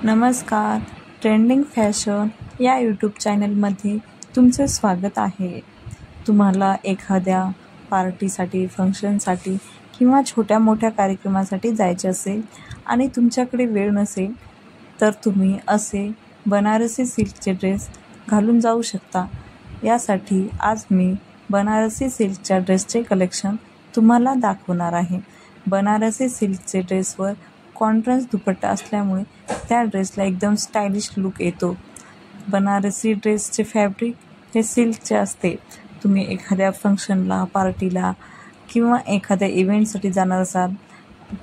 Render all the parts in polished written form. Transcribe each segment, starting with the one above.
नमस्कार. Trending fashion या YouTube चॅनलमध्ये तुमचे स्वागत आहे. तुम्हाला एखाद्या पार्टीसाठी, फंक्शनसाठी किंवा छोट्या मोठ्या कार्यक्रमासाठी जायचे असेल आणि तुमच्याकडे वेळ नसेल तर तुम्ही असे बनारसी सिल्कचे ड्रेस घालून जाऊ शकता. यासाठी आज मी बनारसी सिल्कच्या ड्रेसचे कलेक्शन तुम्हाला दाखवणार आहे. बनारसी सिल्कचे ड्रेसवर कॉन्ट्रास्ट दुपट्टा असल्यामुळे त्या ड्रेसला एकदम स्टायलिश लुक येतो. बनारसी ड्रेसचे फॅब्रिक हे सिल्कचे असते. तुम्ही एखाद्या फंक्शनला, पार्टीला किंवा एखाद्या इव्हेंटसाठी जाणार असाल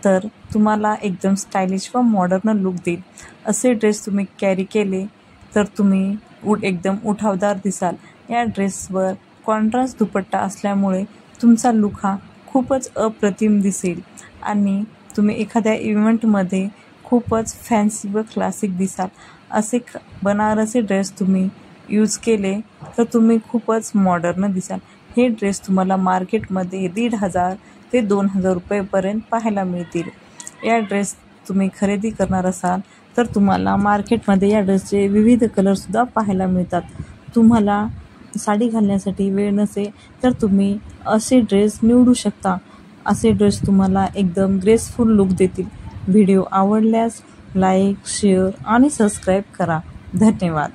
तर तुम्हाला एकदम स्टायलिश व मॉडर्न लुक देईल. असे ड्रेस तुम्ही कॅरी केले तर तुम्ही एकदम उठावदार दिसाल. या ड्रेसवर कॉन्ट्रास्ट दुपट्टा असल्यामुळे तुमचा लुक हा खूपच अप्रतिम दिसेल आणि तुम्ही एखाद्या इव्हेंटमध्ये खूपच फॅन्सी व क्लासिक दिसाल. असे बनारसी ड्रेस तुम्ही यूज केले तर तुम्ही खूपच मॉडर्न दिसाल. हे ड्रेस तुम्हाला मार्केटमध्ये 1,500 ते 2,000 रुपयेपर्यंत पाहायला मिळतील. या ड्रेस तुम्ही खरेदी करणार असाल तर तुम्हाला मार्केटमध्ये या ड्रेसचे विविध कलरसुद्धा पाहायला मिळतात. तुम्हाला साडी घालण्यासाठी वेळ नसेल तर तुम्ही असे ड्रेस निवडू शकता. असे ड्रेस तुम्हाला एकदम ग्रेसफुल लुक देतील. व्हिडिओ आवडल्यास लाईक, शेअर आणि सबस्क्राईब करा. धन्यवाद.